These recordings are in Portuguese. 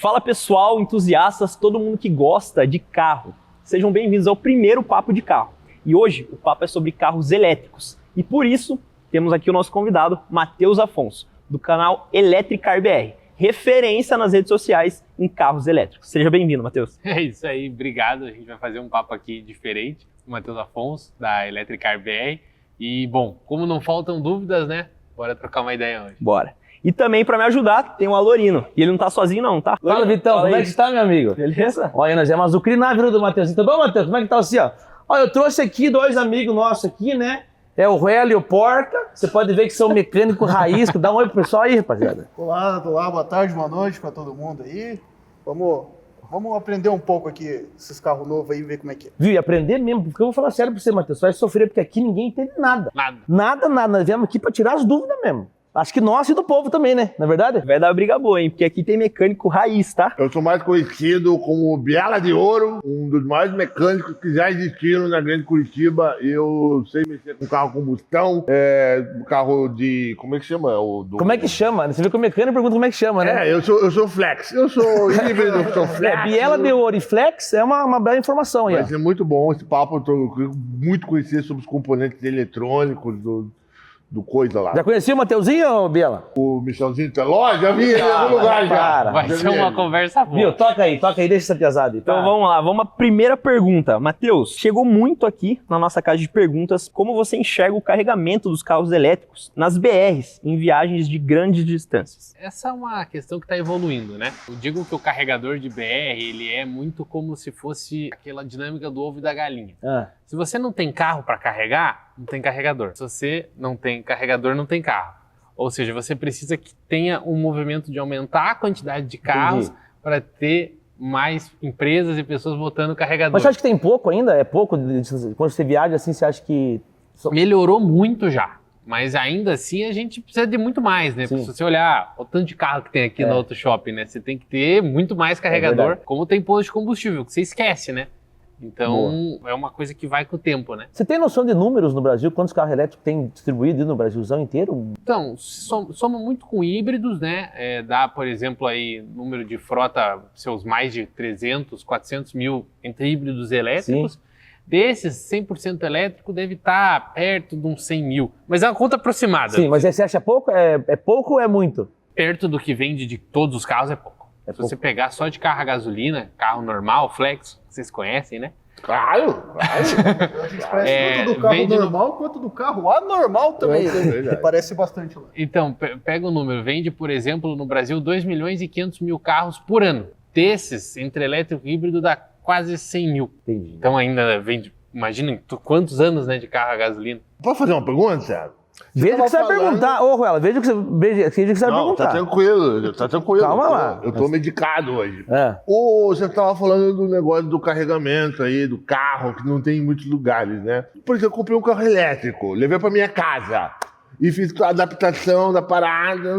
Fala pessoal, entusiastas, todo mundo que gosta de carro. Sejam bem-vindos ao primeiro Papo de Carro. E hoje o papo é sobre carros elétricos. E por isso temos aqui o nosso convidado, Matheus Afonso, do canal Electricar BR, referência nas redes sociais em carros elétricos. Seja bem-vindo, Matheus. É isso aí, obrigado. A gente vai fazer um papo aqui diferente. O Matheus Afonso, da Electricar BR. E, bom, como não faltam dúvidas, né? Bora trocar uma ideia hoje. Bora. E também para me ajudar, tem o Alorino. E ele não tá sozinho não, tá? Fala, Vitão, como é que está, meu amigo? Beleza? Olha, nós é azucrinar a vida do Matheus. Tá bom, Matheus? Como é que tá você, ó? Olha, eu trouxe aqui dois amigos nossos aqui, né? É o Ruelo e o Porca. Você pode ver que são mecânico raiz. Dá um oi pro pessoal aí, rapaziada. Olá, boa tarde, boa noite para todo mundo aí. Vamos aprender um pouco aqui, esses carros novos aí, ver como é que é. Viu? E aprender mesmo, porque eu vou falar sério pra você, Matheus. Você vai sofrer, porque aqui ninguém entende nada. Nada. Nós viemos aqui pra tirar as dúvidas mesmo. Acho que nós e do povo também, né? Não é verdade? Vai dar briga boa, hein? Porque aqui tem mecânico raiz, tá? Eu sou mais conhecido como Biela de Ouro, um dos maiores mecânicos que já existiram na Grande Curitiba. Eu sei mexer com carro a combustão, carro de... Como é que chama? Como é que chama? Você vê que o mecânico pergunta como é que chama, né? Eu sou flex. Eu sou híbrido, eu sou flex. Biela de Ouro e flex é uma bela informação aí, ó. Vai ser muito bom esse papo. Eu tô muito conhecido sobre os componentes eletrônicos do coisa lá. Já conhecia o Mateuzinho, Biela? O Michelzinho Teló, já vi ele em algum lugar já. Vai ser uma conversa boa. Viu? Toca aí, deixa essa piazada aí. Então vamos lá, vamos à primeira pergunta. Matheus, chegou muito aqui na nossa caixa de perguntas como você enxerga o carregamento dos carros elétricos nas BRs, em viagens de grandes distâncias. Essa é uma questão que está evoluindo, né? Eu digo que o carregador de BR, ele é muito como se fosse aquela dinâmica do ovo e da galinha. Se você não tem carro para carregar, não tem carregador. Se você não tem carregador, não tem carro. Ou seja, você precisa que tenha um movimento de aumentar a quantidade de carros para ter mais empresas e pessoas botando carregador. Mas você acha que tem pouco ainda? É pouco? Quando você viaja assim, você acha que... Melhorou muito já. Mas ainda assim a gente precisa de muito mais, né? Porque se você olhar o tanto de carro que tem aqui no Auto Shopping, né? Você tem que ter muito mais carregador, como tem posto de combustível, que você esquece, né? Então, é uma coisa que vai com o tempo, né? Você tem noção de números no Brasil? Quantos carros elétricos tem distribuído no Brasilzão inteiro? Então, somos muito com híbridos, né? Dá, por exemplo, aí número de frota, seus mais de 300, 400 mil entre híbridos e elétricos. Sim. Desses, 100% elétrico deve estar perto de uns 100 mil. Mas é uma conta aproximada. Sim, mas você acha pouco? É pouco ou é muito? Perto do que vende de todos os carros é pouco. Se você pegar só de carro a gasolina, carro normal, flex, vocês conhecem, né? Claro. A gente parece tanto do carro normal quanto do carro anormal também. Parece bastante lá. Então, pega o número. Vende, por exemplo, no Brasil, 2 milhões e 500 mil carros por ano. Desses, entre elétrico e híbrido, dá quase 100 mil. Entendi. Então ainda vende, imagina quantos anos, né, de carro a gasolina. Posso fazer uma pergunta, Thiago? Veja o que você vai perguntar. Ô, Ruela, veja o que você vai perguntar. Tá tranquilo. Calma lá. Eu tô medicado hoje. Você tava falando do negócio do carregamento aí, do carro, que não tem em muitos lugares, né? Por exemplo, eu comprei um carro elétrico, levei pra minha casa e fiz a adaptação da parada,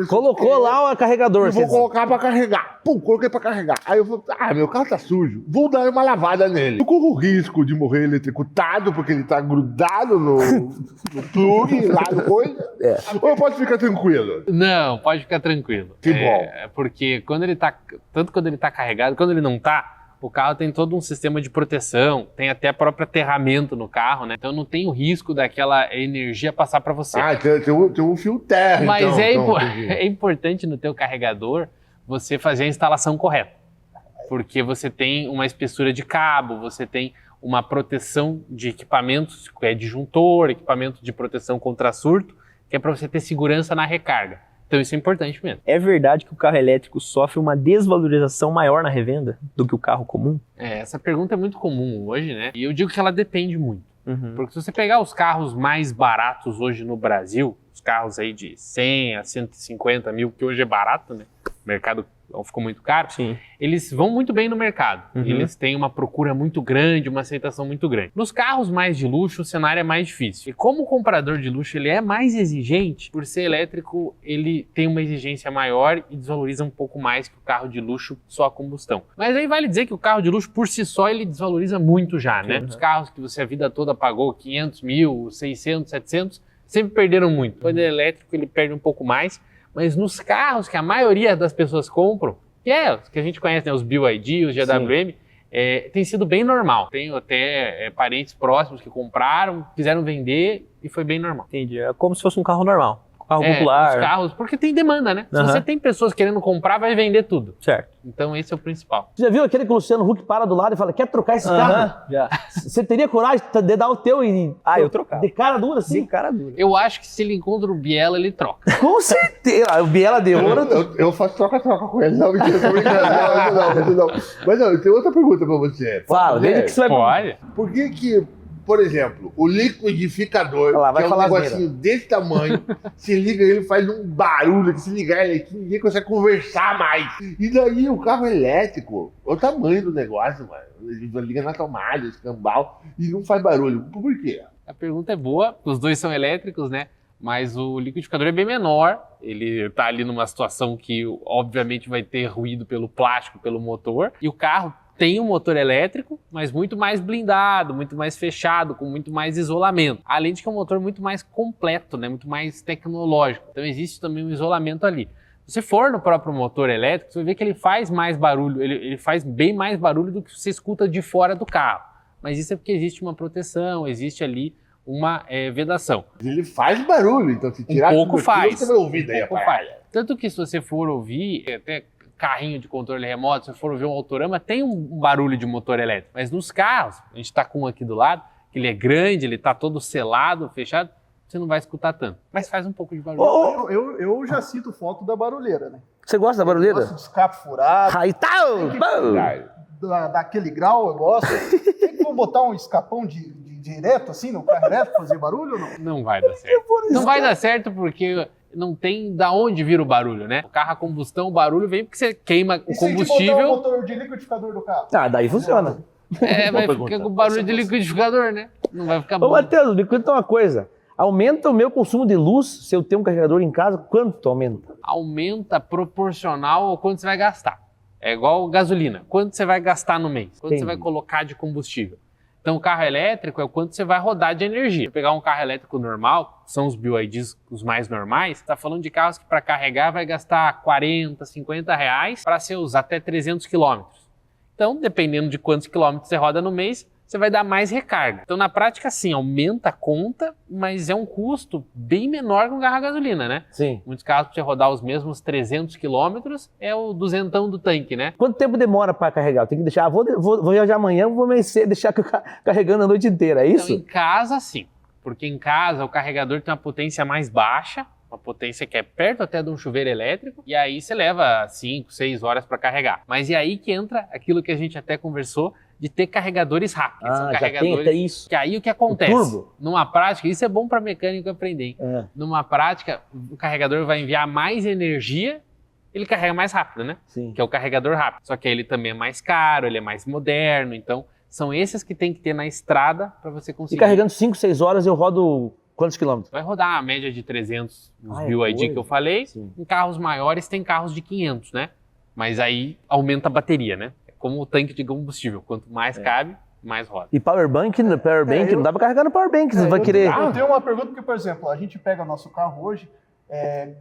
colocou lá o carregador. Eu vou colocar pra carregar. Pum, coloquei pra carregar. Aí eu falei, meu carro tá sujo, vou dar uma lavada nele. Eu corro o risco de morrer eletrocutado, porque ele tá grudado no plug, lá no coisa. Ou eu posso ficar tranquilo? Não, pode ficar tranquilo. Que bom. Porque quando ele tá carregado, quando ele não tá, o carro tem todo um sistema de proteção, tem até próprio aterramento no carro, né? Então não tem o risco daquela energia passar para você. Tem um fio terra. Mas é importante no teu carregador você fazer a instalação correta. Porque você tem uma espessura de cabo, você tem uma proteção de equipamentos, disjuntor, equipamento de proteção contra surto, que é para você ter segurança na recarga. Então isso é importante mesmo. É verdade que o carro elétrico sofre uma desvalorização maior na revenda do que o carro comum? Essa pergunta é muito comum hoje, né? E eu digo que ela depende muito. Porque se você pegar os carros mais baratos hoje no Brasil, os carros aí de 100 a 150 mil, que hoje é barato, né? O mercado ficou muito caro. Sim. Eles vão muito bem no mercado. Eles têm uma procura muito grande, uma aceitação muito grande. Nos carros mais de luxo, o cenário é mais difícil. E como o comprador de luxo ele é mais exigente, por ser elétrico, ele tem uma exigência maior e desvaloriza um pouco mais que o carro de luxo só a combustão. Mas aí vale dizer que o carro de luxo, por si só, ele desvaloriza muito já, né? Os carros que você a vida toda pagou 500 mil, 600, 700, sempre perderam muito. Quando é elétrico, ele perde um pouco mais. Mas nos carros que a maioria das pessoas compram, que a gente conhece, né? Os BYD, os GWM, tem sido bem normal. Tenho até parentes próximos que compraram, quiseram vender e foi bem normal. Entendi. É como se fosse um carro normal. Carro popular. Os carros, porque tem demanda, né? Se você tem pessoas querendo comprar, vai vender tudo. Certo. Então esse é o principal. Você já viu aquele que o Luciano Huck para do lado e fala, quer trocar esse carro? Já. Você teria coragem de dar o teu e... Eu trocava. De cara dura, assim? De cara dura. Eu acho que se ele encontra o Biela, ele troca. Com certeza. O Biela de ouro... Eu faço troca-troca com ele. Não, mentira, tô brincando. Não. Mas não, eu tenho outra pergunta pra você. Fala, desde que você vai... Pode. Por que, por exemplo, o liquidificador, Olha lá, vai que é um falar negocinho desse tamanho, se liga ele faz um barulho, que se ligar ele aqui, ninguém consegue conversar mais. E daí o carro elétrico, olha o tamanho do negócio, mano. Ele liga na tomada, escambau, e não faz barulho. Por quê? A pergunta é boa, os dois são elétricos, né? Mas o liquidificador é bem menor, ele tá ali numa situação que obviamente vai ter ruído pelo plástico, pelo motor, e o carro tem um motor elétrico, mas muito mais blindado, muito mais fechado, com muito mais isolamento. Além de que é um motor muito mais completo, né? Muito mais tecnológico. Então existe também um isolamento ali. Se você for no próprio motor elétrico, você vai ver que ele faz mais barulho, ele faz bem mais barulho do que você escuta de fora do carro. Mas isso é porque existe uma proteção, existe ali uma vedação. Ele faz barulho, então se tirar pouco tudo aquilo, faz. você vai ouvir daí a Pouco parada. faz. Tanto que se você for ouvir, até carrinho de controle remoto, se você for ver um Autorama, tem um barulho de motor elétrico. Mas nos carros, a gente está com um aqui do lado, que ele é grande, ele está todo selado, fechado, você não vai escutar tanto. Mas faz um pouco de barulho. Eu já cito foto da barulheira, né? Você gosta da barulheira? Gosto de escape furado, Aí tal! daquele grau eu gosto. Tem como botar um escapão direto assim no carro elétrico fazer barulho ou não? Não vai dar certo. Não vai dar certo porque não tem da onde vir o barulho, né? O carro a combustão, o barulho vem porque você queima o E se a gente botar o combustível. motor de liquidificador do carro? Daí funciona. Vai ficar com barulho de liquidificador, né? Não vai ficar Ô, bom. Matheus, me conta uma coisa. Aumenta o meu consumo de luz se eu tenho um carregador em casa? Quanto aumenta? Aumenta proporcional ao quanto você vai gastar. É igual gasolina. Quanto você vai gastar no mês? Quanto Entendi. você vai colocar de combustível? Então, o carro elétrico é o quanto você vai rodar de energia. Se pegar um carro elétrico normal, são os BYDs os mais normais, está falando de carros que para carregar vai gastar 40, 50 reais para você usar até 300 quilômetros. Então, dependendo de quantos quilômetros você roda no mês, você vai dar mais recarga. Então, na prática, sim, aumenta a conta, mas é um custo bem menor que um carro a gasolina, né? Sim. Muitos carros, para você rodar os mesmos 300 quilômetros, é o duzentão do tanque, né? Quanto tempo demora para carregar? Eu tenho que deixar, vou viajar amanhã, vou amanhecer, deixar carregando a noite inteira, é isso? Então, em casa, sim. Porque em casa, o carregador tem uma potência mais baixa, uma potência que é perto até de um chuveiro elétrico, e aí você leva 5, 6 horas para carregar. Mas é aí que entra aquilo que a gente até conversou, de ter carregadores rápidos. São já carregadores tem até isso. que aí o que acontece? turbo? Numa prática, isso é bom para mecânico aprender, hein? É. Numa prática, o carregador vai enviar mais energia, ele carrega mais rápido, né? Sim. Que é o carregador rápido. Só que ele também é mais caro, ele é mais moderno, então são esses que tem que ter na estrada para você E conseguir. carregando 5, 6 horas eu rodo quantos quilômetros? Vai rodar a média de 300, os Ah, é BYD coisa. que eu falei. Sim. Em carros maiores tem carros de 500, né? Mas aí aumenta a bateria, né? É como o tanque de combustível. Quanto mais cabe, mais roda. E powerbank não dá pra carregar no powerbank, você vai querer... Eu tenho uma pergunta porque, por exemplo, a gente pega nosso carro hoje,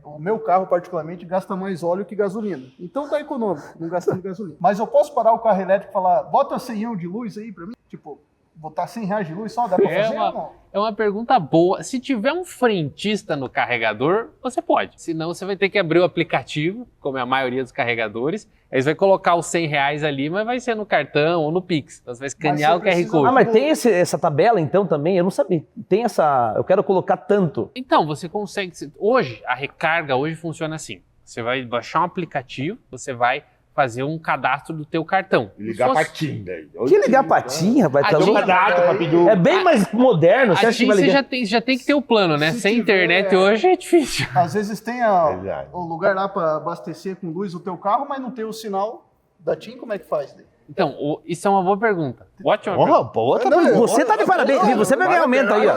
o meu carro particularmente gasta mais óleo que gasolina. Então tá econômico, não gastando gasolina. Mas eu posso parar o carro elétrico e falar, bota 100 de luz aí pra mim? Tipo, botar R$100 de luz só, dá pra fazer ou não? É uma pergunta boa. Se tiver um frentista no carregador, você pode. Senão você vai ter que abrir o aplicativo, como é a maioria dos carregadores. Aí você vai colocar os R$100 ali, mas vai ser no cartão ou no Pix. Então você vai escanear o QR precisa- Code. Ah, mas tem essa tabela então também? Eu não sabia. Tem essa... Eu quero colocar tanto. Então, você consegue... Hoje, a recarga hoje funciona assim. Você vai baixar um aplicativo, você vai fazer um cadastro do teu cartão. Ligar Se pra fosse- TIM daí. Que ligar pra TIM, rapaz? A Tá TIM- louco? Cadastro pra pedir É bem mais moderno. Você A acha que TIM vai você ligar? já tem que ter o plano, né? Se Sem tiver- internet hoje é difícil. Às vezes tem Verdade. o lugar lá para abastecer com luz o teu carro, mas não tem o sinal da TIM, como é que faz? Daí? Então, isso é uma boa pergunta. Ótima pergunta. Outra Não, pergunta. Você tá de parabéns. Você vai ganhar aumento aí, ó.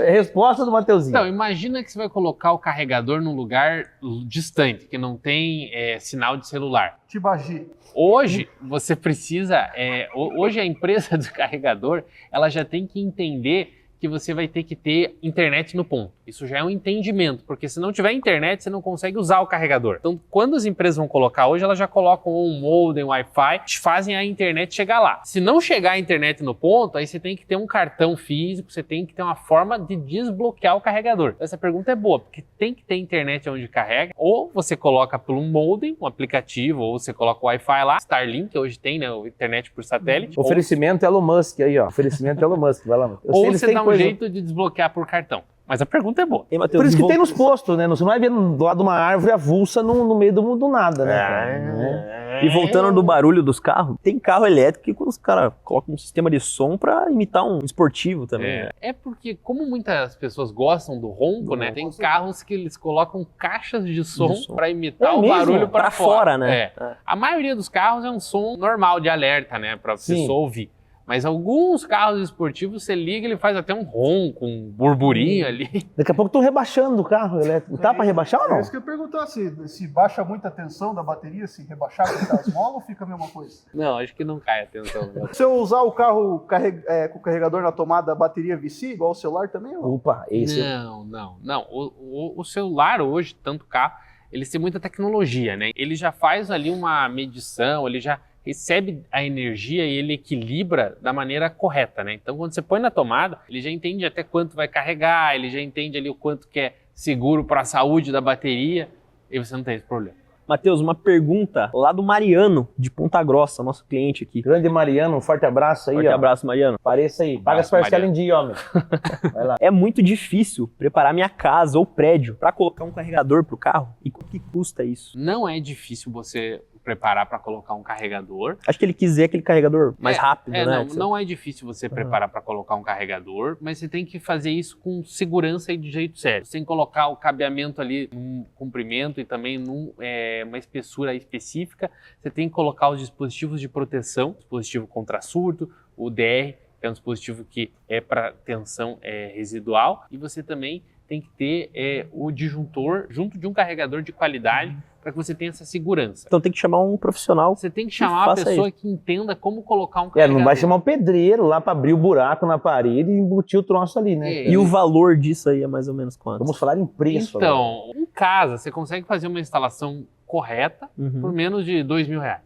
É resposta do Mateuzinho. Então, imagina que você vai colocar o carregador num lugar distante, que não tem sinal de celular. Tibagi. Hoje, você precisa... hoje a empresa do carregador, ela já tem que entender que você vai ter que ter internet no ponto. Isso já é um entendimento, porque se não tiver internet, você não consegue usar o carregador. Então, quando as empresas vão colocar hoje, elas já colocam um modem, Wi-Fi, fazem a internet chegar lá. Se não chegar a internet no ponto, aí você tem que ter um cartão físico, você tem que ter uma forma de desbloquear o carregador. Essa pergunta é boa, porque tem que ter internet onde carrega, ou você coloca por um modem, um aplicativo, ou você coloca o Wi-Fi lá, Starlink, hoje tem, né, internet por satélite. Oferecimento Elon Musk aí, ó. Oferecimento Elon Musk, vai lá. Ou você dá um jeito de desbloquear por cartão. Mas a pergunta é boa. Ei, Matheus, Por isso que tem nos voltando- postos, né? Você não vai ver do lado de uma árvore avulsa no meio do nada, né? cara? E voltando do barulho dos carros, tem carro elétrico que quando os caras colocam um sistema de som pra imitar um esportivo também. né? É porque, como muitas pessoas gostam do ronco, né? Tem carros que eles colocam caixas de som para imitar É o mesmo? barulho para Pra fora, né? É. A maioria dos carros é um som normal de alerta, né? Pra Sim. pessoa ouvir. Mas alguns carros esportivos, você liga, ele faz até um ronco, um burburinho ali. Daqui a pouco estão rebaixando o carro elétrico. Tá pra rebaixar ou É não? isso que eu ia perguntar, se baixa muita a tensão da bateria, se rebaixar com as molas, ou fica a mesma coisa? Não, acho que não cai a atenção. Né? Se eu usar o carro com o carregador na tomada, a bateria vicia, igual o celular também? Ou não? Opa, esse. Não. O celular hoje, tanto carro, eles têm muita tecnologia, né? Ele já faz ali uma medição, ele já recebe a energia e ele equilibra da maneira correta, né? Então, quando você põe na tomada, ele já entende até quanto vai carregar, ele já entende ali o quanto que é seguro para a saúde da bateria, e você não tem esse problema. Matheus, uma pergunta lá do Mariano, de Ponta Grossa, nosso cliente aqui. Grande Mariano, um forte abraço aí, Forte ó. abraço, Mariano. Apareça aí. Paga as Abraço, parcelas Mariano. em dia, homem. Vai lá. É muito difícil preparar minha casa ou prédio para colocar um carregador pro carro. E quanto que custa isso? Não é difícil você preparar para colocar um carregador. Acho que ele quis dizer aquele carregador mais rápido, né? Não, Que você- não é difícil você preparar para colocar um carregador, mas você tem que fazer isso com segurança e de jeito certo. Você tem que colocar o cabeamento ali num comprimento e também numa espessura específica. Você tem que colocar os dispositivos de proteção, dispositivo contra surto, o DR, que é um dispositivo que é para tensão residual, e você também tem que ter o disjuntor junto de um carregador de qualidade para que você tenha essa segurança. Então tem que chamar um profissional. Você tem que chamar uma faça pessoa que entenda como colocar um carregador. Não vai chamar um pedreiro lá pra abrir o buraco na parede e embutir o troço ali, né? E o valor disso aí é mais ou menos quanto? Vamos falar em preço. agora. Então, em casa, você consegue fazer uma instalação correta Uhum. por menos de R$2.000.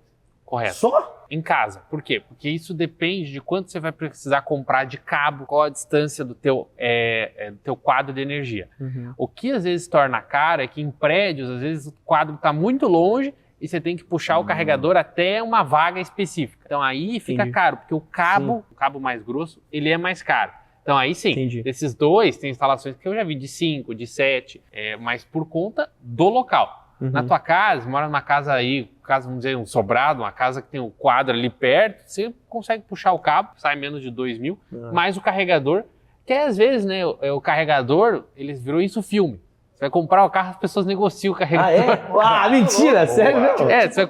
Correto. Só? Em casa. Por quê? Porque isso depende de quanto você vai precisar comprar de cabo, qual a distância do teu quadro de energia. Uhum. O que às vezes torna caro é que em prédios, às vezes o quadro está muito longe e você tem que puxar o carregador até uma vaga específica. Então aí fica Entendi. caro, porque o cabo mais grosso, ele é mais caro. Então aí sim, Entendi. desses dois, tem instalações que eu já vi de 5, de 7, mas por conta do local. Uhum. Na tua casa, mora numa casa aí, caso vamos dizer um sobrado, uma casa que tem um quadro ali perto, você consegue puxar o cabo, sai menos de 2.000, mais o carregador, que às vezes, né, o carregador, eles virou isso filme. Você vai comprar o carro, as pessoas negociam o Ah, carregador. é? Ah, mentira, sério mesmo? Você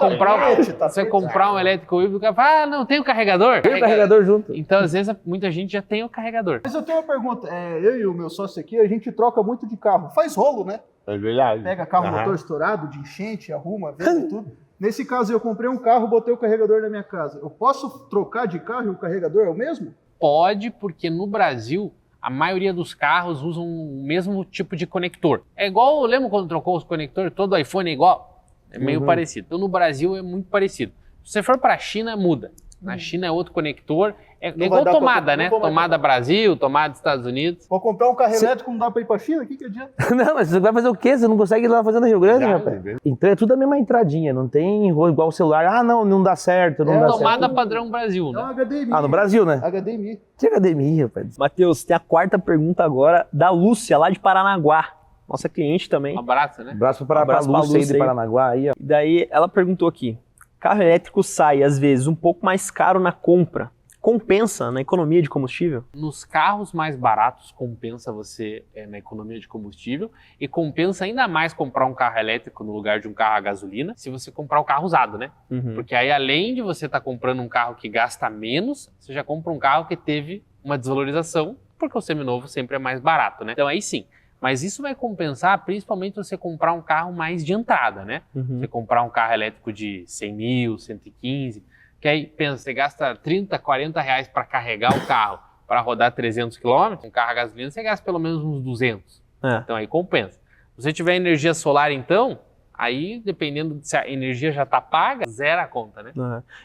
vai comprar um elétrico híbrido, o cara fala, não, tem o carregador? Tem o carregador junto. Então, às vezes, muita gente já tem o carregador. Mas eu tenho uma pergunta. Eu e o meu sócio aqui, a gente troca muito de carro. Faz rolo, né? É verdade. Pega carro motor estourado, de enchente, arruma, vende tudo. Nesse caso, eu comprei um carro, botei o carregador na minha casa. Eu posso trocar de carro e o carregador é o mesmo? Pode, porque no Brasil, a maioria dos carros usam o mesmo tipo de conector. É igual, lembra quando trocou os conectores? Todo iPhone é igual? É meio parecido. Então, no Brasil, é muito parecido. Se você for para a China, muda. Na China é outro conector. É Não igual vai dar tomada, pra- né? não vou mais Tomada Brasil, tomada Estados Unidos. Vou comprar um carro elétrico, não dá pra ir pra China? O que adianta? Não, mas você vai fazer o quê? Você não consegue ir lá fazendo Rio Grande, Já, rapaz? né? Então é tudo a mesma entradinha, não tem igual o celular. Ah, não dá certo, não dá Tomada certo. padrão Brasil, É um né? HDMI. Ah, no Brasil, né? HDMI. Que academia, rapaz. Matheus, tem a quarta pergunta agora da Lúcia, lá de Paranaguá. Nossa cliente também. Um abraço, né? Abraço para Abraço pra Lúcia aí Lúcia de aí. Paranaguá aí, ó. E daí ela perguntou aqui: carro elétrico sai, às vezes, um pouco mais caro na compra. Compensa na economia de combustível? Nos carros mais baratos compensa você na economia de combustível e compensa ainda mais comprar um carro elétrico no lugar de um carro a gasolina se você comprar o carro usado, né? Uhum. Porque aí além de você estar comprando um carro que gasta menos, você já compra um carro que teve uma desvalorização, porque o seminovo sempre é mais barato, né? Então aí sim. Mas isso vai compensar principalmente você comprar um carro mais de entrada, né? Uhum. Você comprar um carro elétrico de 100 mil, 115, que aí pensa, você gasta 30, 40 reais para carregar o carro para rodar 300 km, um carro a gasolina você gasta pelo menos uns 200. Então aí compensa. Se você tiver energia solar, então, aí dependendo se a energia já está paga, zera a conta, né?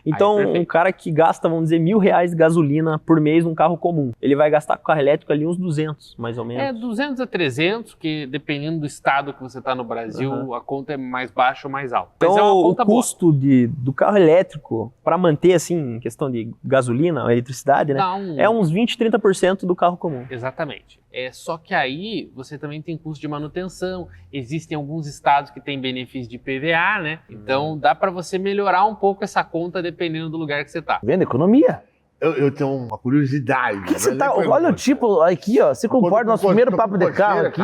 Então, perfeito. um cara que gasta, vamos dizer, R$1.000 de gasolina por mês num carro comum, ele vai gastar com carro elétrico ali uns 200, mais ou menos. 200 a 300, que dependendo do estado que você está no Brasil, a conta é mais baixa ou mais alta. Mas Então, é uma o conta boa. custo do carro elétrico, para manter, assim, em questão de gasolina, eletricidade, né? É uns 20, 30% do carro comum. Exatamente. Só que aí você também tem custo de manutenção, existem alguns estados que têm benefício de IPVA, né? Então dá para você melhorar um pouco essa conta dependendo do lugar que você tá. Vendo? Economia. Eu tenho uma curiosidade. Você tá, olha o tipo aqui, ó. Você concorda no nosso primeiro papo de carro aqui?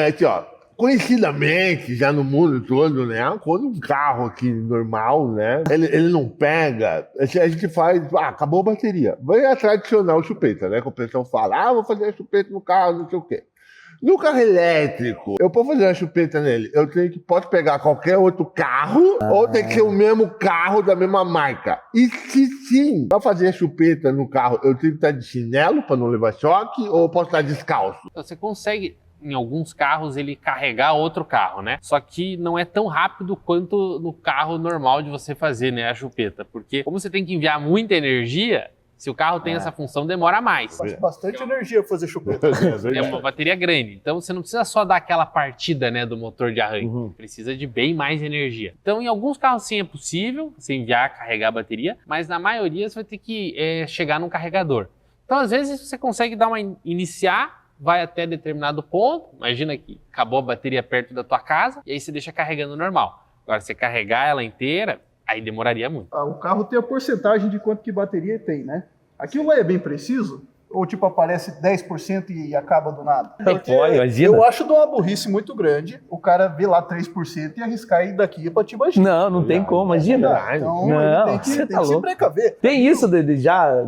Aqui, ó. Conhecidamente, já no mundo todo, né? Quando um carro aqui normal, né? Ele não pega, a gente faz, acabou a bateria. Vai a tradicional chupeta, né? Que o pessoal fala, vou fazer a chupeta no carro, não sei o quê. No carro elétrico, eu posso fazer uma chupeta nele. Posso pegar qualquer outro carro ou tem que ser o mesmo carro da mesma marca. E se sim, para fazer a chupeta no carro, eu tenho que estar de chinelo para não levar choque ou eu posso estar descalço? Então, você consegue, em alguns carros, ele carregar outro carro, né? Só que não é tão rápido quanto no carro normal de você fazer, né, a chupeta. Porque como você tem que enviar muita energia, se o carro tem essa função, demora mais. Bastante energia pra fazer chupeta. É uma bateria grande. Então você não precisa só dar aquela partida, né, do motor de arranque. Precisa de bem mais energia. Então em alguns carros sim é possível você enviar, carregar a bateria, mas na maioria você vai ter que chegar num carregador. Então às vezes você consegue dar iniciar, vai até determinado ponto, imagina que acabou a bateria perto da tua casa, e aí você deixa carregando normal. Agora, você carregar ela inteira, aí demoraria muito. O carro tem a porcentagem de quanto que bateria tem, né? Aquilo lá é bem preciso? Ou tipo aparece 10% e acaba do nada? Porque eu acho de uma burrice muito grande o cara ver lá 3% e arriscar ir daqui pra te imaginar. Não tem como, imagina. Então Não, ele tem você que tá se louco. precaver. Tem isso já...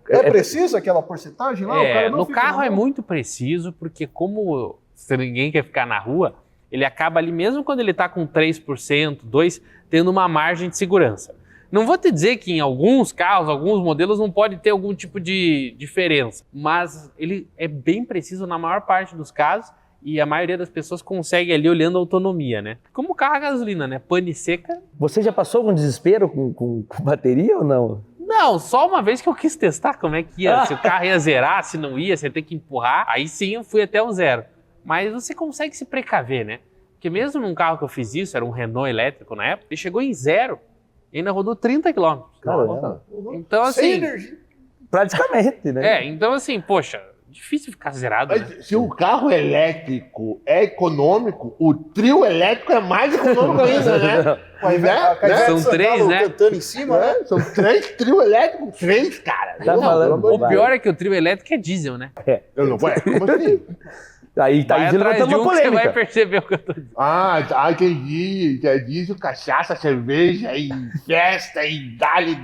É preciso aquela porcentagem lá? O cara não no fica carro na é mão. muito preciso, porque como se ninguém quer ficar na rua, ele acaba ali, mesmo quando ele está com 3%, 2%, tendo uma margem de segurança. Não vou te dizer que em alguns carros, alguns modelos, não pode ter algum tipo de diferença, mas ele é bem preciso na maior parte dos casos e a maioria das pessoas consegue ali olhando a autonomia, né? Como carro a gasolina, né? Pane seca. Você já passou algum desespero com bateria ou não? Não, só uma vez que eu quis testar como é que ia, se o carro ia zerar, se não ia, se ia ter que empurrar, aí sim eu fui até o zero. Mas você consegue se precaver, né? Porque mesmo num carro que eu fiz isso, era um Renault elétrico na época, ele chegou em zero e ainda rodou 30 km. Caramba. Então, assim... Sem energia. Praticamente, né? Então assim, poxa, difícil ficar zerado, né? Mas se o carro elétrico é econômico, o trio elétrico é mais econômico ainda, né? São três, né? Cantando em cima, né? São 3 trio elétricos, 3, cara. Tá Não, falando pelo amor de O pior é que o trio elétrico é diesel, né? Eu não vou. Como assim? Aí tá Vai aí atrás de levantando um uma que você vai polêmica. perceber o que eu tô dizendo. Entendi. Já disse cachaça, cerveja e festa e dale.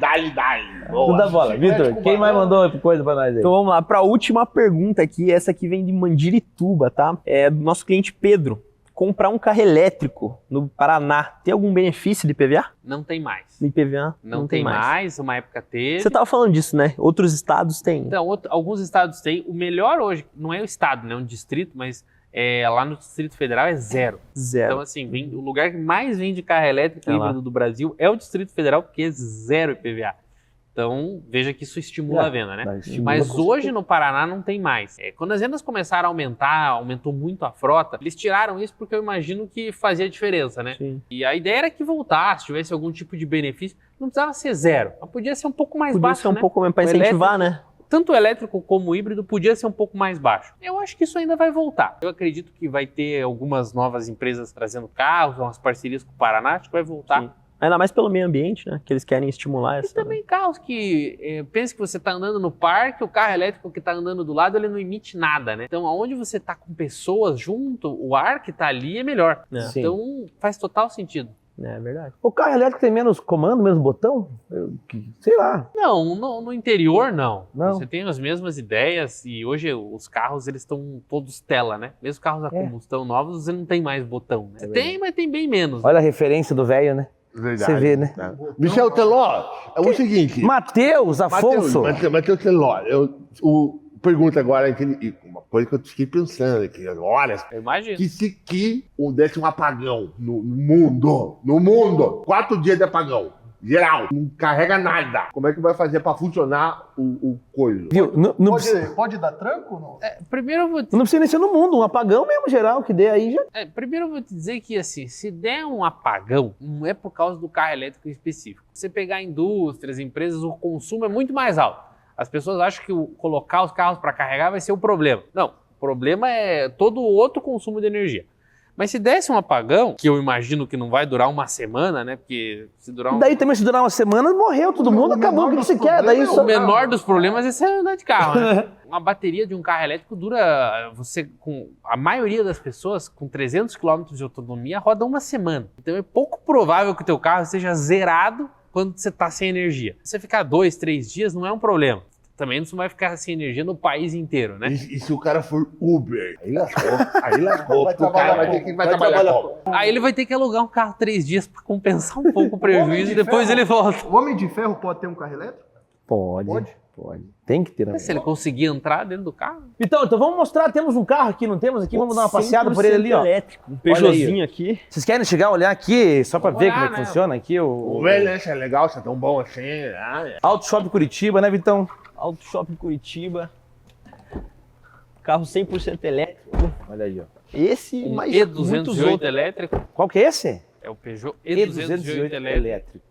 Tudo da bola. Vitor, quem mais mandou coisa pra nós aí? Então vamos lá, para a última pergunta aqui, essa aqui vem de Mandirituba, tá? É do nosso cliente Pedro. Comprar um carro elétrico no Paraná, tem algum benefício de IPVA? Não tem mais. No IPVA Não tem mais, uma época teve. Você tava falando disso, né? Outros estados têm. Então, alguns estados têm. O melhor hoje, não é o estado, né? É um distrito, mas lá no Distrito Federal é zero. Então, assim, o lugar que mais vende carro elétrico híbrido do Brasil é o Distrito Federal, porque é zero IPVA. Então, veja que isso estimula a venda, né? Mas hoje no Paraná não tem mais. Quando as vendas começaram a aumentar, aumentou muito a frota, eles tiraram isso porque eu imagino que fazia diferença, né? Sim. E a ideia era que voltasse, tivesse algum tipo de benefício. Não precisava ser zero, mas podia ser um pouco mais baixo, Podia ser um né? pouco mesmo para O incentivar, né? Tanto o elétrico como o híbrido podia ser um pouco mais baixo. Eu acho que isso ainda vai voltar. Eu acredito que vai ter algumas novas empresas trazendo carros, umas parcerias com o Paraná, acho que vai voltar. Sim. Ainda mais pelo meio ambiente, né? Que eles querem estimular E essa... também carros que, pensa que você está andando no parque, o carro elétrico que está andando do lado, ele não emite nada, né? Então, aonde você está com pessoas junto, o ar que está ali é melhor. Sim. Então, faz total sentido. É verdade. O carro elétrico tem menos comando, menos botão? Sei lá. Não, no interior não. Não. Você tem as mesmas ideias e hoje os carros eles estão todos tela, né? Mesmo carros a combustão novos, você não tem mais botão. Né? Você tem, mas tem bem menos. Olha a referência do velho, né? Verdade. Você vê, né? Michel Teló, é o seguinte. Matheus Afonso. Matheus Teló, o pergunta agora, uma coisa que eu fiquei pensando aqui, olha, Eu imagino. que se desse um apagão no mundo, 4 dias de apagão, geral, não carrega nada, como é que vai fazer pra funcionar o coisa? Viu? Não precisa, Pode dar tranco ou não? Primeiro eu vou te não precisa nem ser no mundo, um apagão mesmo geral que dê aí já. Primeiro eu vou te dizer que, assim, se der um apagão, não é por causa do carro elétrico em específico. Se você pegar indústrias, empresas, o consumo é muito mais alto. As pessoas acham que colocar os carros para carregar vai ser o problema. Não, o problema é todo o outro consumo de energia. Mas se desse um apagão, que eu imagino que não vai durar uma semana, né? Porque se durar um... Daí também, se durar uma semana, morreu todo mundo, acabou o que você quer. Daí O só... menor dos problemas é você andar de carro, né? Uma bateria de um carro elétrico dura, a maioria das pessoas com 300 km de autonomia roda uma semana. Então é pouco provável que o teu carro seja zerado quando você está sem energia. Se você ficar 2, 3 dias não é um problema. Também não vai ficar sem energia no país inteiro, né? E se o cara for Uber? Aí lascou, Vai porque o cara trabalhar vai trabalhar como? Aí ele vai ter que alugar um carro 3 dias para compensar um pouco o prejuízo e depois ele volta. O Homem de Ferro pode ter um carro elétrico? Pode. Tem que ter. Se ele conseguir entrar dentro do carro. Então vamos mostrar, temos um carro aqui, não temos aqui? Vamos dar uma passeada por ele ali, ó. elétrico, um Olha aí. Peugeotzinho aqui. Vocês querem chegar a olhar aqui, só pra Vamos ver olhar, como é que né? funciona aqui O velho, né? Isso é legal, isso é tão bom assim. Auto Shop Curitiba, né, Vitão? Auto Shopping Curitiba. Carro 100% elétrico. Olha aí, ó. Esse, Um mas muitos E208 outros. elétrico. Qual que é esse? É o Peugeot E208 elétrico.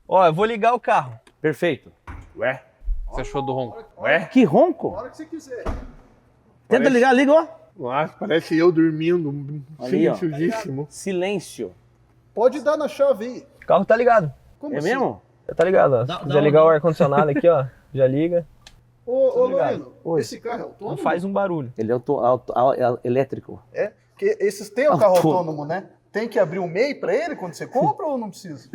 Ó, eu vou ligar o carro. Perfeito. Ué? O que você achou do ronco? Que ronco. A hora que você quiser. Tenta ligar, liga, ó. Nossa, parece eu dormindo, Ali, ó. silenciosíssimo. Silêncio. Pode dar na chave aí. O carro tá ligado. Como É assim? mesmo? Já tá ligado, ó. Se quiser ligar o ar-condicionado aqui, ó, já liga. Ô, ligado. Loreno, Oi. esse carro é Não autônomo? faz um barulho. Ele é elétrico. É? Porque esses têm o carro Autônomo. autônomo, né? Tem que abrir um MEI pra ele quando você compra ou não precisa?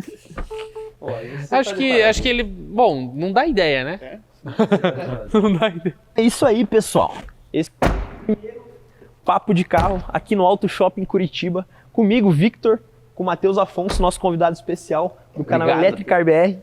Acho que ele... Bom, não dá ideia, né? Não dá ideia. É isso aí, pessoal. Esse é o primeiro papo de carro aqui no Auto Shopping Curitiba. Comigo, Victor, com o Matheus Afonso, nosso convidado especial do canal Obrigado. Electricar BR.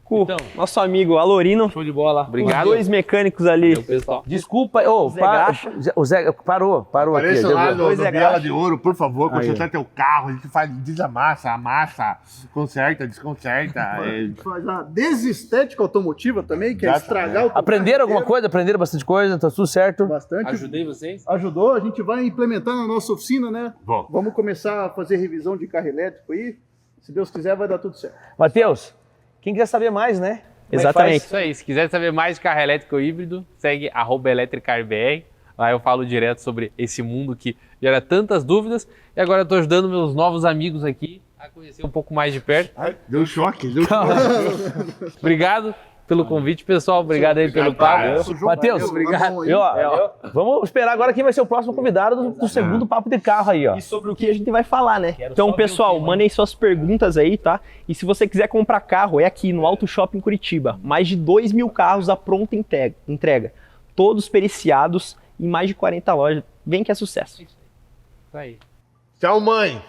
Com Então. nosso amigo Alorino. Show de bola. Obrigado. Os dois mecânicos ali. Valeu, pessoal. Desculpa, Zé Graxa. o Zé parou aqui. Apareça lá no Dois é Biela graxa. de Ouro, por favor, Aí, consertar teu carro, a gente faz, desamassa, amassa, conserta, desconserta. A gente faz a desestética automotiva também, que é Exato, estragar o teu Aprenderam carro alguma inteiro. coisa? Aprenderam bastante coisa? Tá tudo certo? Bastante. Ajudei vocês? Ajudou, a gente vai implementar na nossa oficina, né? Bom. Vamos começar a fazer revisão de carro elétrico aí. Se Deus quiser, vai dar tudo certo. Matheus, quem quiser saber mais, né? Como é que Exatamente. faz? Isso aí. Se quiser saber mais de carro elétrico ou híbrido, segue @EletricarBR. Lá eu falo direto sobre esse mundo que gera tantas dúvidas. E agora eu tô ajudando meus novos amigos aqui a conhecer um pouco mais de perto. Ai, deu choque, deu choque. Obrigado pelo convite, pessoal. Obrigado aí pelo cara. papo. Matheus, obrigado. E, ó, vamos esperar agora quem vai ser o próximo convidado do segundo papo de carro aí, ó. E sobre o que a gente vai falar, né? Então, pessoal, mandem suas perguntas aí, tá? E se você quiser comprar carro, é aqui no Auto Shopping Curitiba. Mais de 2.000 carros à pronta entrega. Todos periciados em mais de 40 lojas. Vem que é sucesso. Isso aí. Tchau, mãe.